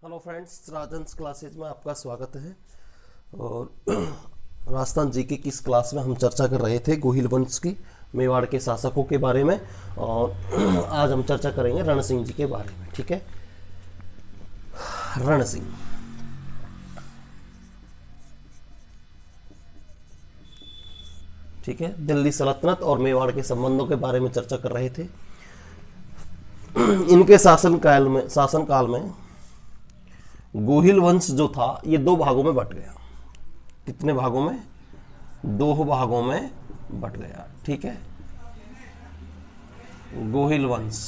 Hello friends, Rajans classes में आपका स्वागत है। और राजस्थान जीके की इस क्लास में हम चर्चा कर रहे थे गोहिल वंश की, मेवाड़ के शासकों के बारे में। और आज हम चर्चा करेंगे रण सिंह जी के बारे में। ठीक है, रण सिंह। ठीक है, दिल्ली सल्तनत और मेवाड़ के संबंधों के बारे में चर्चा कर रहे थे। इनके शासनकाल में गोहिल वंश जो था ये दो भागों में बट गया। कितने भागों में? दो भागों में बट गया। ठीक है, गोहिल वंश।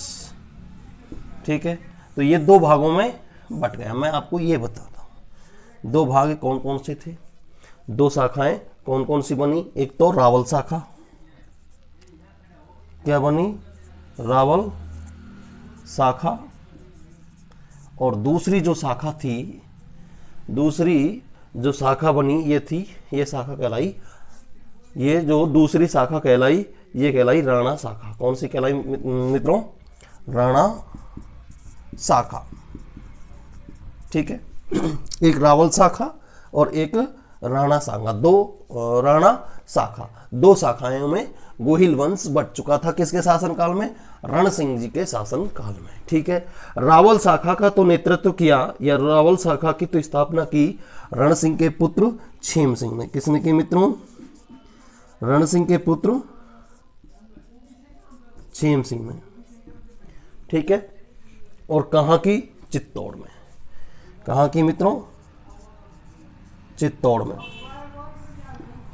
ठीक है, तो ये दो भागों में बट गया। मैं आपको ये बताता हूं दो भाग कौन कौन से थे, दो शाखाएं कौन कौन सी बनी। एक तो रावल शाखा, क्या बनी? रावल शाखा। और दूसरी जो शाखा थी, दूसरी जो शाखा बनी ये शाखा कहलाई, ये जो दूसरी शाखा कहलाई ये कहलाई राणा शाखा। कौन सी कहलाई मित्रों? राणा शाखा। ठीक है, एक रावल शाखा और एक राणा शाखा, दो राणा शाखा, दो शाखाओं में गोहिल वंश बट चुका था। किसके शासनकाल में? रण सिंह जी के शासनकाल में। ठीक है, रावल शाखा का तो नेतृत्व किया, या रावल शाखा की तो स्थापना की रण सिंह के पुत्र छेम सिंह ने। किसने की मित्रों? रण सिंह के पुत्र छेम सिंह ने। ठीक है, और कहां की? चित्तौड़ में। कहां की मित्रों? चित्तौड़ में।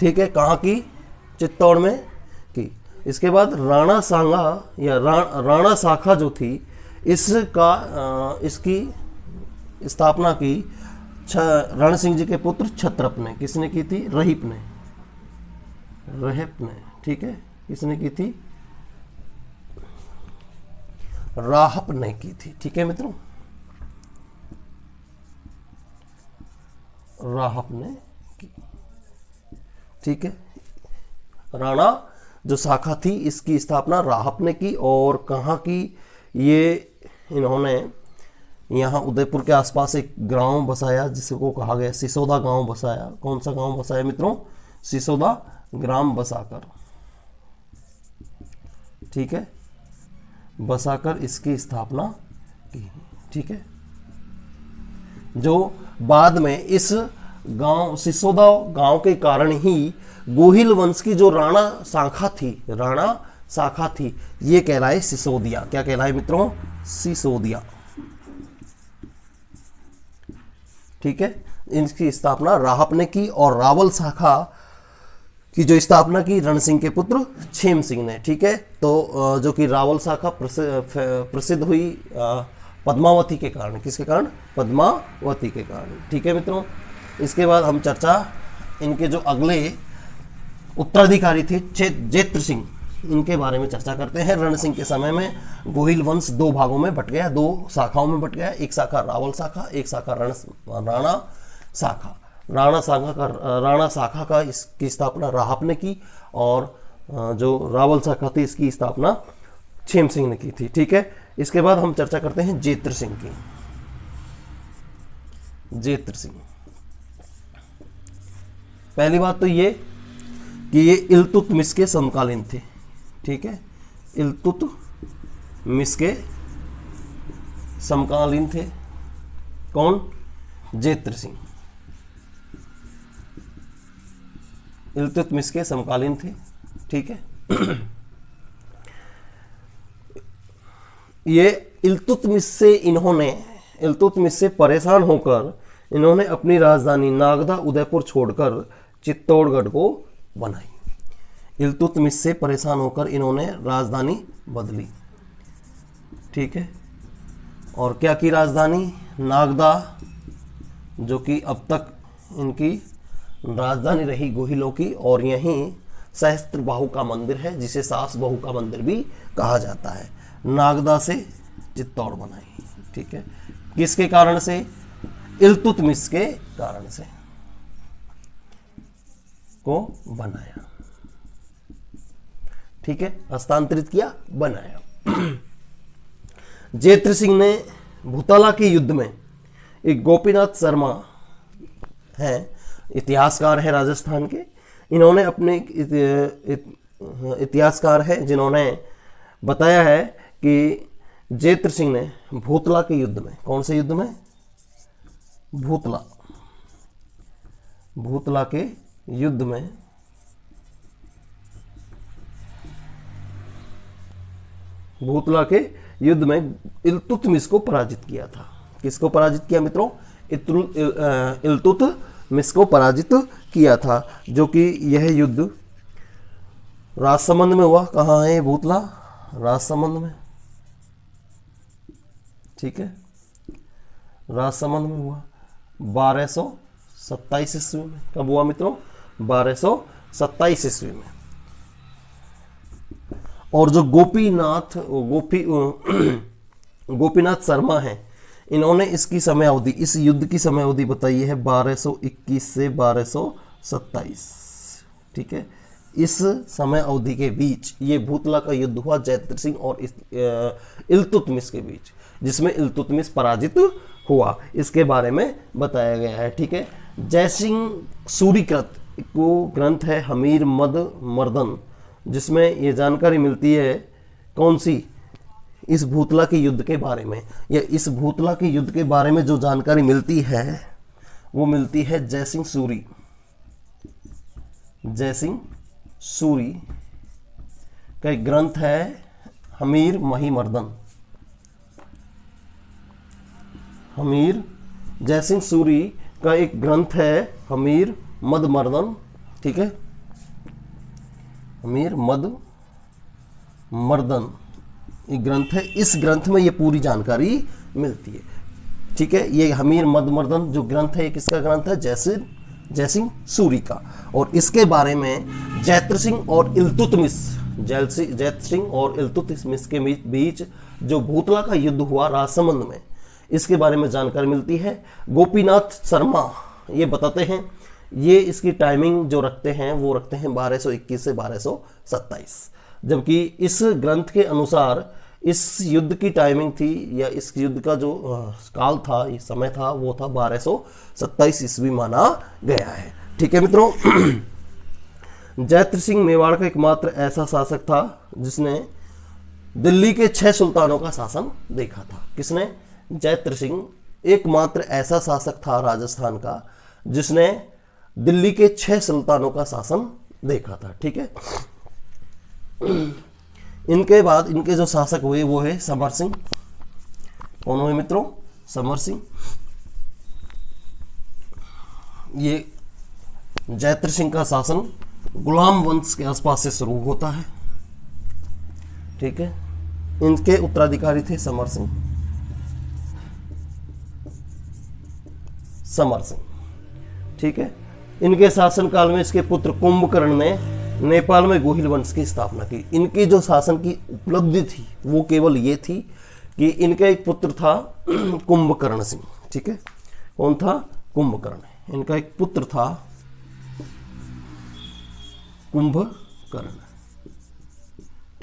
ठीक है, कहां की? चित्तौड़ में की। इसके बाद राणा सांगा या राणा शाखा जो थी इसकी स्थापना की रण सिंह जी के पुत्र छत्रप ने। किसने की थी? रहीप ने। ठीक है, किसने की थी? राहप ने की थी। ठीक है मित्रों, राहप ने की। ठीक है, राणा जो शाखा थी इसकी स्थापना राहप ने की। और कहाँ की? ये इन्होंने यहाँ उदयपुर के आसपास एक गांव बसाया जिसको कहा गया सिसोदा गांव बसाया। कौन सा गांव बसाया मित्रों? सिसोदा ग्राम बसाकर। ठीक है, बसाकर इसकी स्थापना की। ठीक है, जो बाद में इस गांव सिसोदा गांव के कारण ही गोहिल वंश की जो राणा शाखा थी ये कहलाए सिसोदिया। क्या कहलाए मित्रों? सिसोदिया। ठीक है, इनकी स्थापना राहप ने की और रावल शाखा की जो स्थापना की रण सिंह के पुत्र छेम सिंह ने। ठीक है, तो जो कि रावल शाखा प्रसिद्ध हुई पद्मावती के कारण। किसके कारण? पद्मावती के कारण। ठीक है मित्रों, इसके बाद हम चर्चा इनके जो अगले उत्तराधिकारी थे जेत्र सिंह, इनके बारे में चर्चा करते हैं। रण सिंह के समय में गोहिल वंश दो भागों में बट गया, दो शाखाओं में बट गया। एक शाखा रावल शाखा, एक शाखा राणा शाखा। राणा शाखा का इसकी स्थापना राहप ने की और जो रावल शाखा थी इसकी स्थापना छेम सिंह ने की थी। ठीक है, इसके बाद हम चर्चा करते हैं जेत्र सिंह की। जेत्र सिंह, पहली बात तो ये कि ये इल्तुतमिश के समकालीन थे। ठीक है, इल्तुतमिश के समकालीन थे। कौन? जेत्र सिंह इल्तुतमिश के समकालीन थे। ठीक है, ये इल्तुतमिश से परेशान होकर इन्होंने अपनी राजधानी नागदा उदयपुर छोड़कर चित्तौड़गढ़ को बनाई। इल्तुतमिश से परेशान होकर इन्होंने राजधानी बदली। ठीक है, और क्या की राजधानी? नागदा, जो कि अब तक इनकी राजधानी रही गोहिलों की। और यहीं सहस्त्र बाहु का मंदिर है जिसे सास बहू का मंदिर भी कहा जाता है। नागदा से चित्तौड़ बनाई। ठीक है, किसके कारण से? इल्तुतमिश के कारण से को बनाया। ठीक है, हस्तांतरित किया, बनाया। जेत्र सिंह ने भूतला के युद्ध में एक गोपीनाथ शर्मा हैं, इतिहासकार हैं राजस्थान के। इन्होंने अपने इतिहासकार हैं जिन्होंने बताया है कि जयद्रथ सिंह ने भूतला के युद्ध में, कौन से युद्ध में? भूतला के युद्ध में इल्तुतमिश को पराजित किया था। किसको पराजित किया मित्रों? इल्तुतमिश को पराजित किया था, जो कि यह युद्ध राजसमंद में हुआ। कहाँ है भूतला? राजसमंद में, ठीक है, राजसमंद में हुआ 1227 ईस्वी में। कब हुआ मित्रों? 1227 ईस्वी में। और जो गोपीनाथ शर्मा हैं, इन्होंने इसकी समय अवधि, इस युद्ध की समय अवधि बताई है 1221 से 1227, ठीक है। इस समय अवधि के बीच ये भूतला का युद्ध हुआ जयद्रथ सिंह और इल्तुतमिश के बीच, जिसमें इल्तुतमिश पराजित हुआ। इसके बारे में बताया गया है, ठीक है। जयसिंह सूरीकृत को ग्रंथ है हमीर मद मर्दन, जिसमें ये जानकारी मिलती है कौन सी? इस भूतला के युद्ध के बारे में। या इस भूतला के युद्ध के बारे में जो जानकारी मिलती है वो मिलती है जयसिंह सूरी का एक ग्रंथ है हमीर महिमर्दन। जयसिंह सूरी का एक ग्रंथ है हमीर मदमर्दन, ठीक है, हमीर मदमर्दन एक ग्रंथ है। इस ग्रंथ में ये पूरी जानकारी मिलती है, ठीक है। ये हमीर मदमर्दन जो ग्रंथ है, ये किसका ग्रंथ है? जयसिंह सूरी का। और इसके बारे में जयद्रथ सिंह और इल्तुतमिश के बीच जो भूतला का युद्ध हुआ राजसमंद में, इसके बारे में जानकारी मिलती है। गोपीनाथ शर्मा ये बताते हैं, ये इसकी टाइमिंग जो रखते हैं वो रखते हैं 1221 से 1227, जबकि इस ग्रंथ के अनुसार इस युद्ध की टाइमिंग थी, या इस युद्ध का जो काल था, ये समय था, वो था 1227 ईस्वी माना गया है, ठीक है मित्रों। जयद्रथ सिंह मेवाड़ का एकमात्र ऐसा शासक था जिसने दिल्ली के 6 सुल्तानों का शासन देखा था। किसने? जयद्रथ सिंह एकमात्र ऐसा शासक था राजस्थान का जिसने दिल्ली के 6 सुल्तानों का शासन देखा था, ठीक है। इनके बाद इनके जो शासक हुए वो है समर सिंह। कौन हुए मित्रों? समर सिंह। ये जयद्रथ सिंह का शासन गुलाम वंश के आसपास से शुरू होता है, ठीक है। इनके उत्तराधिकारी थे समर सिंह, ठीक है। इनके शासनकाल में इसके पुत्र कुंभकर्ण ने नेपाल में गोहिल वंश की स्थापना की। इनकी जो शासन की उपलब्धि थी वो केवल ये थी कि इनका एक पुत्र था कुंभकर्ण सिंह, ठीक है। कौन था? कुंभकर्ण। इनका एक पुत्र था कुंभकर्ण,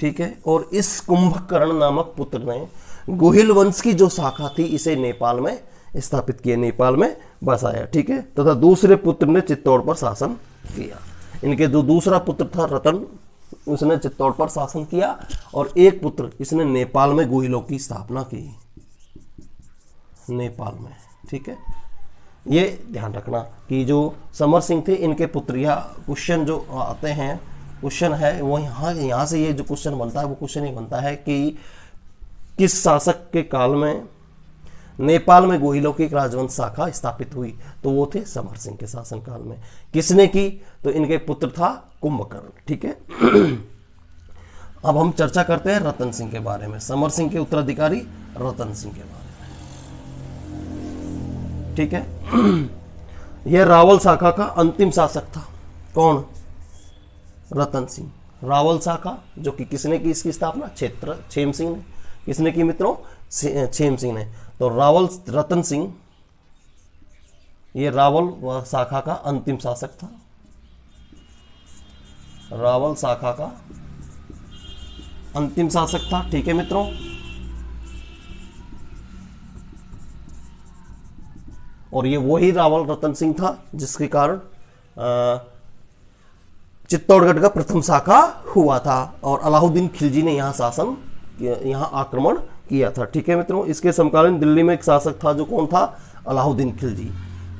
ठीक है। और इस कुंभकर्ण नामक पुत्र ने गोहिल वंश की जो शाखा थी इसे नेपाल में स्थापित किया, नेपाल में बसाया, ठीक है। तथा दूसरे पुत्र ने चित्तौड़ पर शासन किया। इनके जो दूसरा पुत्र था रतन, उसने चित्तौड़ पर शासन किया, और एक पुत्र इसने नेपाल में गोहिलों की स्थापना की, नेपाल में, ठीक है। ये ध्यान रखना कि जो समर सिंह थे इनके पुत्र, या क्वेश्चन जो आते हैं, क्वेश्चन है वो यहाँ से ये जो क्वेश्चन बनता है वो क्वेश्चन ये बनता है कि किस शासक के काल में नेपाल में गोहिलों की एक राजवंश शाखा स्थापित हुई? तो वो थे समर सिंह के शासनकाल में। किसने की? तो इनके पुत्र था कुंभकर्ण, ठीक है। अब हम चर्चा करते हैं रतन सिंह के बारे में, समर सिंह के उत्तराधिकारी रतन सिंह के बारे में, ठीक है। यह रावल शाखा का अंतिम शासक था। कौन? रतन सिंह। रावल शाखा जो कि किसने की इसकी स्थापना? छेम सिंह ने। किसने की मित्रों? छेम सिंह ने। तो रावल रतन सिंह ये रावल शाखा का अंतिम शासक था, रावल शाखा का अंतिम शासक था, ठीक है मित्रों। और ये वही रावल रतन सिंह था जिसके कारण चित्तौड़गढ़ का प्रथम शाखा हुआ था और अलाउद्दीन खिलजी ने यहाँ आक्रमण किया था। ठीक है मित्रों, इसके समकालीन दिल्ली में एक शासक था जो कौन था, अलाउद्दीन खिलजी।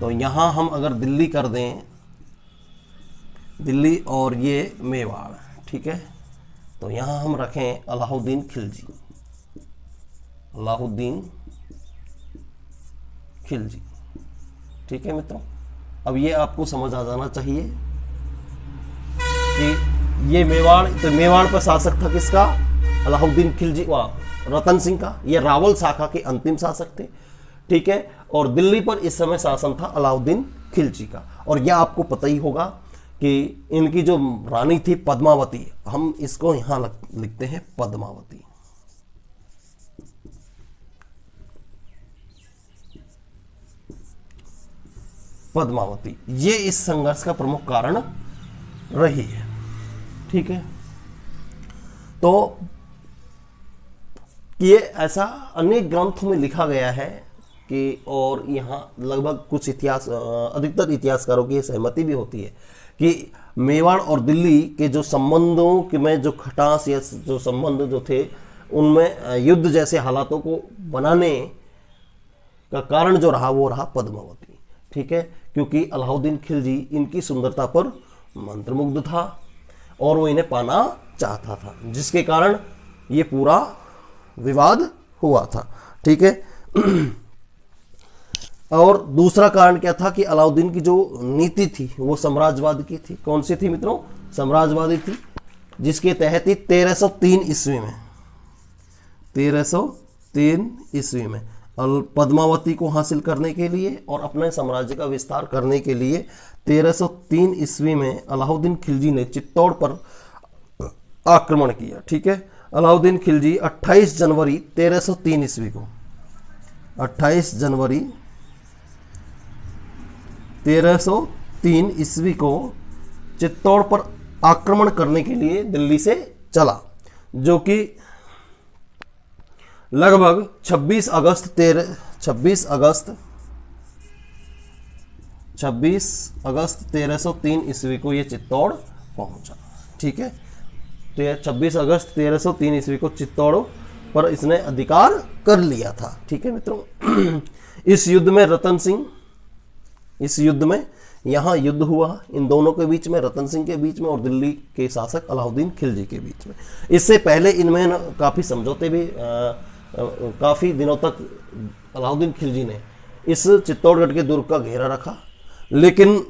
तो यहाँ हम अगर दिल्ली कर दें, दिल्ली और ये मेवाड़, ठीक है, तो यहाँ हम रखें अलाउद्दीन खिलजी, अलाउद्दीन खिलजी। ठीक है मित्रों, अब ये आपको समझ आ जाना चाहिए कि ये मेवाड़, तो मेवाड़ पर शासक था किसका, अलाउद्दीन खिलजी, रतन सिंह का। ये रावल शाखा के अंतिम शासक थे। ठीक है, और दिल्ली पर इस समय शासन था अलाउद्दीन खिलजी का। और यह आपको पता ही होगा कि इनकी जो रानी थी पद्मावती, हम इसको यहां लिखते हैं पद्मावती। पद्मावती ये इस संघर्ष का प्रमुख कारण रही है। ठीक है, तो ये ऐसा अनेक ग्रंथों में लिखा गया है कि, और यहाँ लगभग कुछ अधिकतर इतिहासकारों की सहमति भी होती है कि मेवाड़ और दिल्ली के जो संबंधों के में जो खटास या जो संबंध जो थे उनमें युद्ध जैसे हालातों को बनाने का कारण जो रहा वो रहा पद्मावती। ठीक है, क्योंकि अलाउद्दीन खिलजी इनकी सुंदरता पर मंत्रमुग्ध था और वो इन्हें पाना चाहता था, जिसके कारण ये पूरा विवाद हुआ था। ठीक है, और दूसरा कारण क्या था कि अलाउद्दीन की जो नीति थी वो साम्राज्यवाद की थी। कौन सी थी मित्रों, साम्राज्यवादी थी, जिसके तहत ही 1303 ईस्वी में 1303 ईस्वी में पद्मावती को हासिल करने के लिए और अपने साम्राज्य का विस्तार करने के लिए 1303 ईस्वी में अलाउद्दीन खिलजी ने चित्तौड़ पर आक्रमण किया। ठीक है, अलाउद्दीन खिलजी 28 जनवरी 1303 ईस्वी को 28 जनवरी 1303 ईस्वी को चित्तौड़ पर आक्रमण करने के लिए दिल्ली से चला, जो कि लगभग 26 अगस्त 1303 ईस्वी को ये चित्तौड़ पहुंचा। ठीक है, 26 अगस्त 1303 ईस्वी को चित्तौड़ पर इसने अधिकार कर लिया था। ठीक है मित्रों, इस युद्ध में रतन सिंह, इस युद्ध में यहाँ युद्ध हुआ इन दोनों के बीच में, रतन सिंह के बीच में और दिल्ली के शासक अलाउद्दीन खिलजी के बीच में। इससे पहले इनमें काफ़ी समझौते भी काफ़ी दिनों तक अलाउद्दीन खिलजी ने इस चित्तौड़गढ़ के दुर्ग का घेरा रखा, लेकिन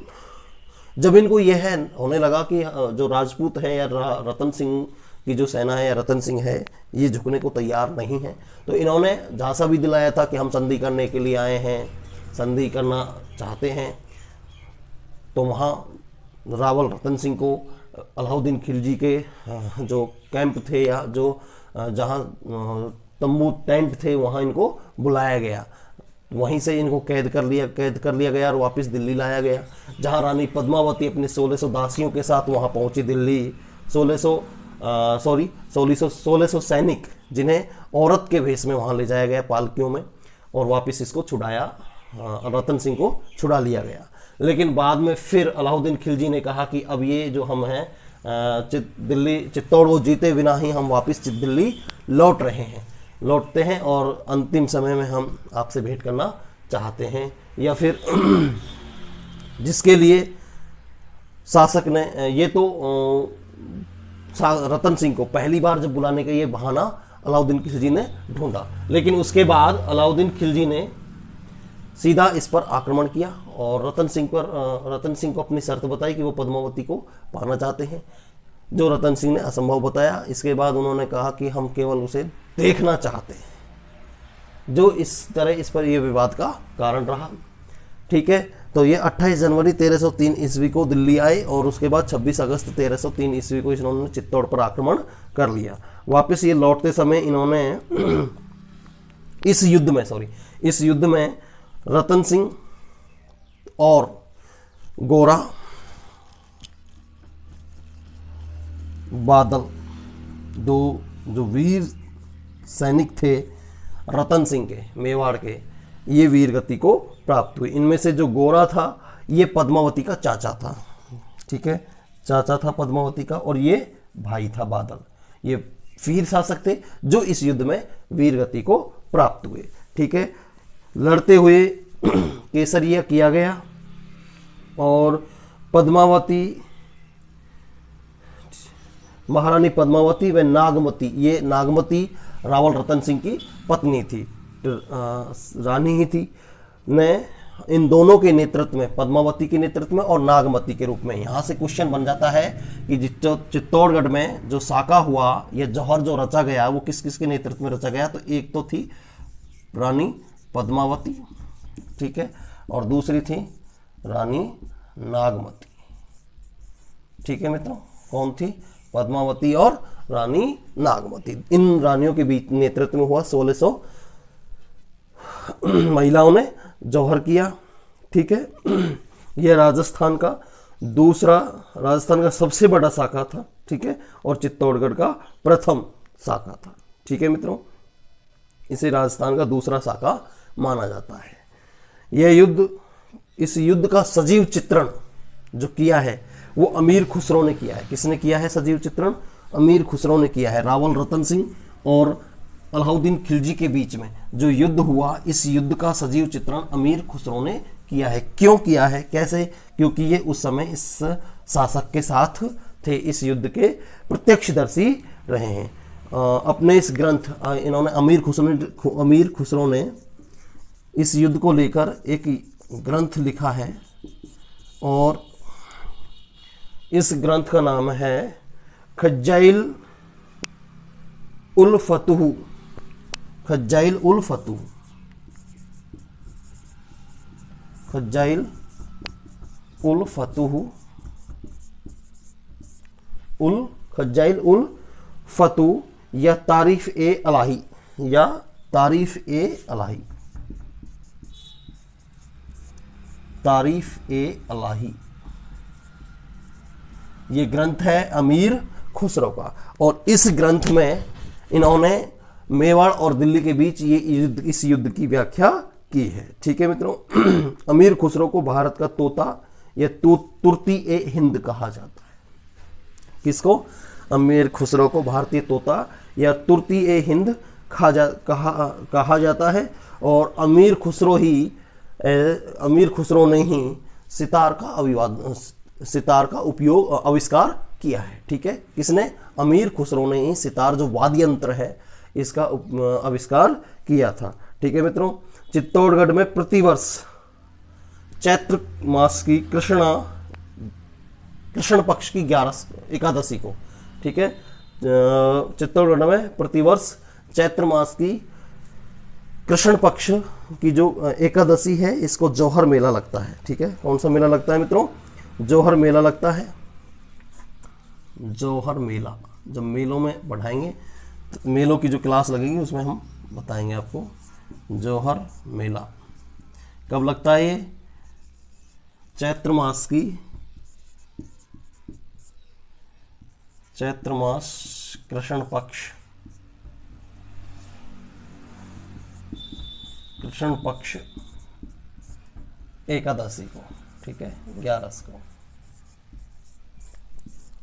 जब इनको यह होने लगा कि जो राजपूत है या रतन सिंह की जो सेना है या रतन सिंह है ये झुकने को तैयार नहीं है, तो इन्होंने झांसा भी दिलाया था कि हम संधि करने के लिए आए हैं, संधि करना चाहते हैं। तो वहाँ रावल रतन सिंह को अलाउद्दीन खिलजी के जो कैंप थे या जो जहाँ तंबू टेंट थे वहाँ इनको बुलाया गया, वहीं से इनको कैद कर लिया गया और वापस दिल्ली लाया गया, जहाँ रानी पद्मावती अपने 1600 दासियों के साथ वहाँ पहुँची दिल्ली। 1600 सैनिक जिन्हें औरत के भेष में वहाँ ले जाया गया पालकियों में, और वापस इसको छुड़ाया, रतन सिंह को छुड़ा लिया गया। लेकिन बाद में फिर अलाउद्दीन खिलजी ने कहा कि अब ये जो हम हैं चित्तौड़ वो जीते बिना ही हम वापस दिल्ली लौटते हैं और अंतिम समय में हम आपसे भेंट करना चाहते हैं, या फिर जिसके लिए शासक ने ये तो रतन सिंह को पहली बार जब बुलाने का ये बहाना अलाउद्दीन खिलजी ने ढूंढा, लेकिन उसके बाद अलाउद्दीन खिलजी ने सीधा इस पर आक्रमण किया और रतन सिंह को अपनी शर्त बताई कि वो पद्मावती को पाना चाहते हैं, जो रतन सिंह ने असंभव बताया। इसके बाद उन्होंने कहा कि हम केवल उसे देखना चाहते हैं, जो इस तरह इस पर यह विवाद का कारण रहा। ठीक है, तो ये 28 जनवरी 1303 ईस्वी को दिल्ली आए और उसके बाद 26 अगस्त 1303 ईस्वी को इन्होंने चित्तौड़ पर आक्रमण कर लिया। वापस ये लौटते समय इन्होंने इस युद्ध में रतन सिंह और गोरा बादल, दो जो वीर सैनिक थे रतन सिंह के, मेवाड़ के, ये वीर गति को प्राप्त हुई। इनमें से जो गोरा था ये पद्मावती का चाचा था, ठीक है, चाचा था पद्मावती का, और ये भाई था बादल। ये वीर शासक थे जो इस युद्ध में वीर गति को प्राप्त हुए, ठीक है। लड़ते हुए केसरिया किया गया और पद्मावती, महारानी पद्मावती व नागमती, ये नागमती रावल रतन सिंह की पत्नी थी, रानी ही थी, ने इन दोनों के नेतृत्व में, पद्मावती के नेतृत्व में और नागमती के रूप में, यहाँ से क्वेश्चन बन जाता है कि चित्तौड़गढ़ में जो साका हुआ, ये जौहर जो रचा गया वो किस किस के नेतृत्व में रचा गया, तो एक तो थी रानी पद्मावती, ठीक है, और दूसरी थी रानी नागमती, ठीक है मित्रों। कौन थी? पद्मावती और रानी नागमती। इन रानियों के बीच नेतृत्व में हुआ 1600 महिलाओं ने जौहर किया, ठीक है। यह राजस्थान का सबसे बड़ा शाखा था, ठीक है, और चित्तौड़गढ़ का प्रथम शाखा था, ठीक है मित्रों। इसे राजस्थान का दूसरा शाखा माना जाता है। इस युद्ध का सजीव चित्रण जो किया है वो अमीर खुसरो ने किया है। किसने किया है सजीव चित्रण? अमीर खुसरो ने किया है। रावल रतन सिंह और अलाउद्दीन खिलजी के बीच में जो युद्ध हुआ, इस युद्ध का सजीव चित्रण अमीर खुसरो ने किया है। क्यों किया है, कैसे? क्योंकि ये उस समय इस शासक के साथ थे, इस युद्ध के प्रत्यक्षदर्शी रहे हैं। अपने इस ग्रंथ, इन्होंने अमीर खुसरो ने इस युद्ध को लेकर एक ग्रंथ लिखा है और इस ग्रंथ का नाम है खज्जाइल उल फतूह। खज्जाइल उल फतूह, खज्जाइल उल फतूह, खज्जाइल उल फतूह या तारीफ ए अलाही, या तारीफ ए अलाही, तारीफ ए अलाही, ये ग्रंथ है अमीर खुसरो का। और इस ग्रंथ में इन्होंने मेवाड़ और दिल्ली के बीच इस युद्ध की व्याख्या की है, ठीक है मित्रों। अमीर खुसरो को भारत का तोता या तुर्ती ए हिंद कहा जाता है। किसको? अमीर खुसरो को भारतीय तोता या तुर्ती ए हिंद कहा जाता है। और अमीर खुसरो ने ही सितार का आविष्कार किया है, ठीक है। किसने? अमीर खुसरो ने ही सितार जो वाद्य यंत्र है इसका आविष्कार किया था, ठीक है मित्रों। चित्तौड़गढ़ में प्रतिवर्ष चैत्र मास की कृष्ण पक्ष की 11 एकादशी को, ठीक है, चित्तौड़गढ़ में प्रतिवर्ष चैत्र मास की कृष्ण पक्ष की जो एकादशी है इसको जौहर मेला लगता है, ठीक है। कौन सा मेला लगता है मित्रों? जौहर मेला लगता है। जौहर मेला जब मेलों में बढ़ाएंगे तो मेलों की जो क्लास लगेगी उसमें हम बताएंगे आपको। जौहर मेला कब लगता है? ये चैत्र मास कृष्ण पक्ष एकादशी को, ठीक है, 11 को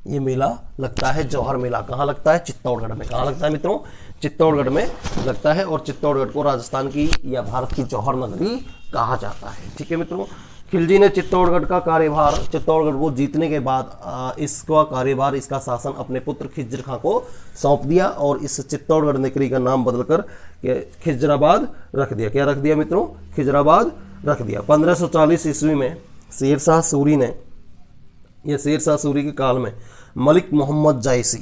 ये मेला लगता है। जौहर मेला कहाँ लगता है? चित्तौड़गढ़ में। कहाँ लगता है मित्रों? चित्तौड़गढ़ में लगता है। और चित्तौड़गढ़ को राजस्थान की या भारत की जौहर नगरी कहा जाता है, ठीक है मित्रों। खिलजी ने चित्तौड़गढ़ को जीतने के बाद इसका कार्यभार, इसका शासन अपने पुत्र खिज्र खां को सौंप दिया और इस चित्तौड़गढ़ नगरी का नाम बदलकर खिजराबाद रख दिया। क्या रख दिया मित्रों? खिजराबाद रख दिया। 1540 ईस्वी में शेरशाह सूरी के काल में मलिक मोहम्मद जायसी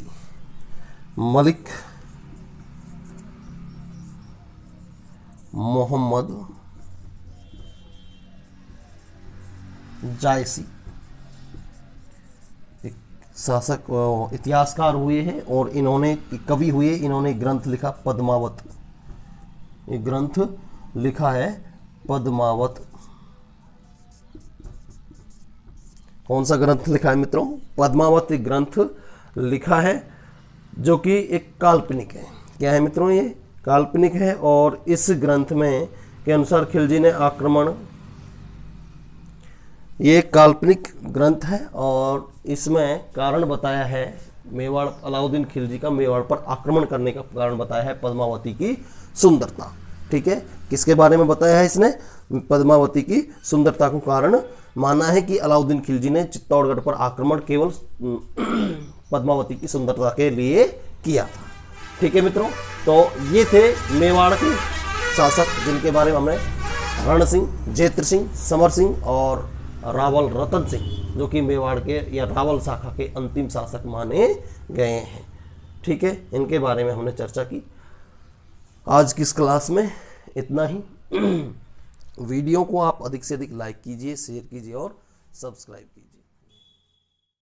एक शासक इतिहासकार हुए हैं और इन्होंने कवि हुए। इन्होंने ग्रंथ लिखा पद्मावत। एक ग्रंथ लिखा है पद्मावत। कौन सा ग्रंथ लिखा है मित्रों? पद्मावत एक ग्रंथ लिखा है जो कि एक काल्पनिक है। क्या है मित्रों? ये काल्पनिक है और इस ग्रंथ में के अनुसार खिलजी ने आक्रमण, ये एक काल्पनिक ग्रंथ है और इसमें कारण बताया है मेवाड़, अलाउद्दीन खिलजी का मेवाड़ पर आक्रमण करने का कारण बताया है पद्मावती की सुंदरता। ठीक है, किसके बारे में बताया है इसने? पद्मावती की सुंदरता को कारण माना है कि अलाउद्दीन खिलजी ने चित्तौड़गढ़ पर आक्रमण केवल पद्मावती की सुंदरता के लिए किया था। ठीक है मित्रों, तो ये थे मेवाड़ के शासक जिनके बारे में हमने रण सिंह, जेत्र सिंह, समर सिंह और रावल रतन सिंह, जो कि मेवाड़ के या रावल शाखा के अंतिम शासक माने गए हैं। ठीक है, इनके बारे में हमने चर्चा की। आज की इस क्लास में इतना ही। वीडियो को आप अधिक से अधिक लाइक कीजिए, शेयर कीजिए और सब्सक्राइब कीजिए।